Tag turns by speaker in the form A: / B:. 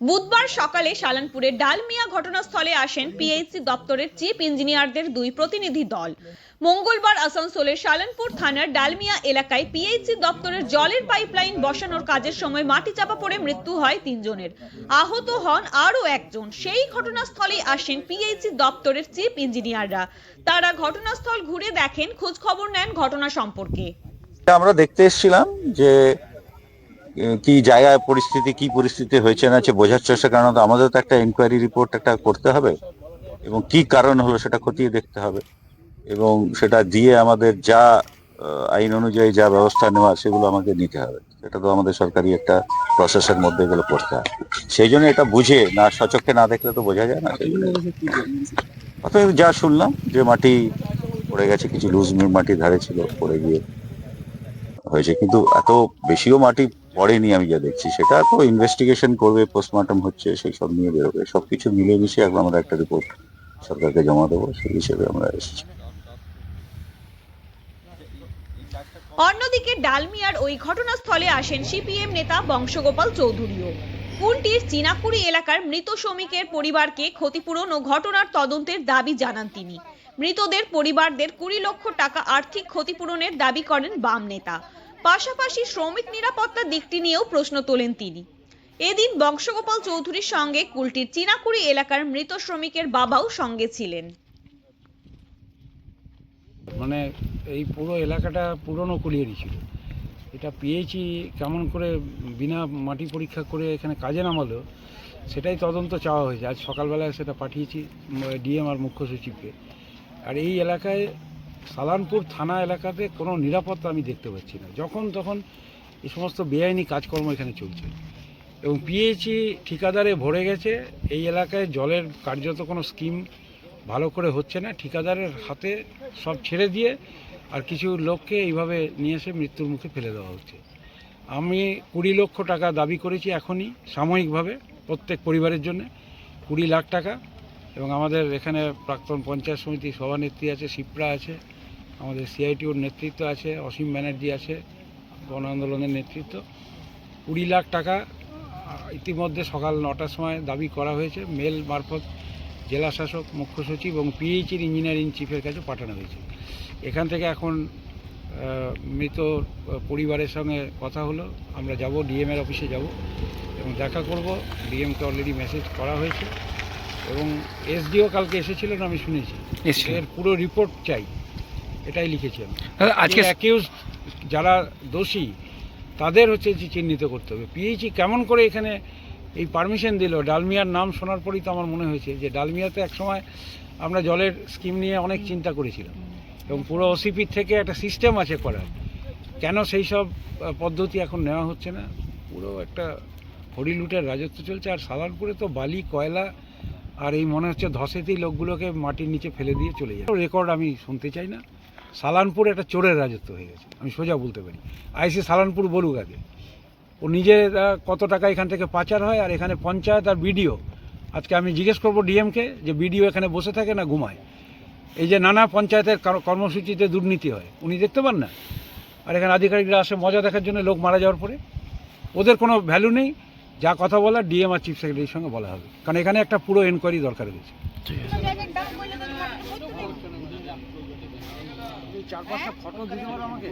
A: বুধবার সকালে শালানপুরের ডালমিয়া ঘটনাস্থলে আসেন পিএইচসি দপ্তরের চিফ ইঞ্জিনিয়ারদের দুই প্রতিনিধি দল। মঙ্গলবার আসানসোলের শালানপুর থানার ডালমিয়া এলাকায় পিএইচসি দপ্তরের জলের পাইপলাইন বসানোর কাজের সময় মাটি চাপা পড়ে মৃত্যু হয় 3 জনের, আহত হন আরও একজন। সেই ঘটনাস্থলে আসেন পিএইচসি দপ্তরের চিফ ইঞ্জিনিয়াররা। তারা ঘটনাস্থল ঘুরে দেখেন, খোঁজ খবর নেন ঘটনা সম্পর্কে।
B: আমরা দেখতে এসেছিলাম যে কি জায়গায় পরিস্থিতি, কি পরিস্থিতি হয়েছে না বোঝার চেষ্টা, কারণ আমাদের তো একটা ইনকোয়ারি রিপোর্ট একটা করতে হবে এবং কি কারণ হলো সেটা খতিয়ে দেখতে হবে এবং সেটা দিয়ে আমাদের যা আইন অনুযায়ী যা ব্যবস্থা নেওয়া সেগুলো আমাকে নিতে হবে। এটা তো আমাদের সরকারি একটা প্রসেসের মধ্যে এগুলো করতে হয়। সেই জন্য এটা বুঝে না, সচক্ষে না দেখলে তো বোঝা যায় না। অতএব যা শুনলাম যে মাটি পড়ে গেছে, কিছু লুজ মাটি ধারে ছিল, পড়ে গিয়ে হয়েছে, কিন্তু এত বেশিও মাটি পড়েনি। আমি যা দেখছি সেটা তো ইনভেস্টিগেশন করবে, পোস্টমর্টম হচ্ছে, সেই সব নিয়ে বেরোবে। সবকিছু মিলে মিশে এখন আমরা একটা রিপোর্ট সরকারকে জমা দেবো, সেই হিসেবে আমরা এসেছি।
A: অন্যদিকে ডালমিয়ার ওই ঘটনাস্থলে আসেন সিপিএম নেতা বংশগোপাল চৌধুরীও। কুলটির চিনাকুড়ি এলাকার মৃত শ্রমিকের পরিবারকে ক্ষতিপূরণ ও ঘটনার তদন্তের দাবি জানান তিনি। মৃতদের পরিবারদের 20 লক্ষ টাকা আর্থিক ক্ষতিপূরণের দাবি করেন বাম নেতা। পাশাপাশি শ্রমিক নিরাপত্তার দিকটি নিয়েও প্রশ্ন তোলেন তিনি। এদিন বংশগোপাল চৌধুরীর সঙ্গে কুলটির চিনাকুড়ি এলাকার মৃত শ্রমিকের বাবাও সঙ্গে ছিলেন।
C: মানে এই পুরো এলাকাটা পুরনো কুলিয়ারি ছিল। এটা পিএইচই কেমন করে বিনা মাটি পরীক্ষা করে এখানে কাজে নামালো, সেটাই তদন্ত চাওয়া হয়েছে। আজ সকালবেলায় সেটা পাঠিয়েছি ডিএম আর মুখ্য সচিবকে। আর এই এলাকায় সালানপুর থানা এলাকাতে কোনো নিরাপত্তা আমি দেখতে পাচ্ছি না। যখন তখন এই সমস্ত বেআইনি কাজকর্ম এখানে চলছে এবং পিএইচই ঠিকাদারে ভরে গেছে। এই এলাকায় জলের কার্যত কোনো স্কিম ভালো করে হচ্ছে না। ঠিকাদারের হাতে সব ছেড়ে দিয়ে আর কিছু লোককে এইভাবে নিয়ে এসে মৃত্যুর মুখে ফেলে দেওয়া হচ্ছে। আমি 20 লক্ষ টাকা দাবি করেছি এখনই সাময়িকভাবে প্রত্যেক পরিবারের জন্য 20 লাখ টাকা। এবং আমাদের এখানে প্রাক্তন পঞ্চায়েত সমিতি সভানেত্রী আছে, শিপ্রা আছে, আমাদের সিআইটিওর নেতৃত্ব আছে, অসীম ব্যানার্জি আছে, গণ আন্দোলনের নেতৃত্ব। 20 লাখ টাকা ইতিমধ্যে সকাল 9টার সময় দাবি করা হয়েছে। মেল মারফত জেলা শাসক, মুখ্য সচিব এবং পিএইচির ইঞ্জিনিয়ারিং চিফের কাছে পাঠানো হয়েছে। এখান থেকে এখন মৃত পরিবারের সঙ্গে কথা হলো, আমরা যাব ডিএমের অফিসে যাব এবং দেখা করব। ডিএমকে অলরেডি মেসেজ করা হয়েছে এবং এসডিও কালকে এসেছিলেন, আমি শুনেছি। এর পুরো রিপোর্ট চাই, এটাই লিখেছি আমি। আজকে অ্যাকিউজ যারা দোষী তাদের হচ্ছে যে চিহ্নিত করতে হবে। পিএইচই কেমন করে এখানে এই পারমিশন দিল? ডালমিয়ার নাম শোনার পরেই তো আমার মনে হয়েছে যে ডালমিয়াতে একসময় আমরা জলের স্কিম নিয়ে অনেক চিন্তা করেছিলাম এবং পুরো ওসিপির থেকে একটা সিস্টেম আছে করার। কেন সেই সব পদ্ধতি এখন নেওয়া হচ্ছে না? পুরো একটা হরিলুটের রাজত্ব চলছে। আর সালানপুরে তো বালি, কয়লা আর এই মনে হচ্ছে ধসেতেই লোকগুলোকে মাটির নিচে ফেলে দিয়ে চলে যায়। রেকর্ড আমি শুনতে চাই না। সালানপুর একটা চোরের রাজত্ব হয়ে গেছে, আমি সোজা বলতে পারি। আইসি সালানপুর বলুক আগে, ও নিজে কত টাকা এখান থেকে পাচার হয়। আর এখানে পঞ্চায়েত আর বিডিও, আজকে আমি জিজ্ঞেস করবো ডিএমকে যে বিডিও এখানে বসে থাকে না ঘুমায়? এই যে নানা পঞ্চায়েতের কর্মসূচিতে দুর্নীতি হয়, উনি দেখতে পান না? আর এখানে আধিকারিকরা আসে মজা দেখার জন্য লোক মারা যাওয়ার পরে। ওদের কোনো ভ্যালু নেই। যা কথা বলার ডিএম আর চিফ সেক্রেটারির সঙ্গে বলা হবে, কারণ এখানে একটা পুরো এনকোয়ারি দরকার হয়েছে। 4-5টা ফটো দিতে পারো আমাকে।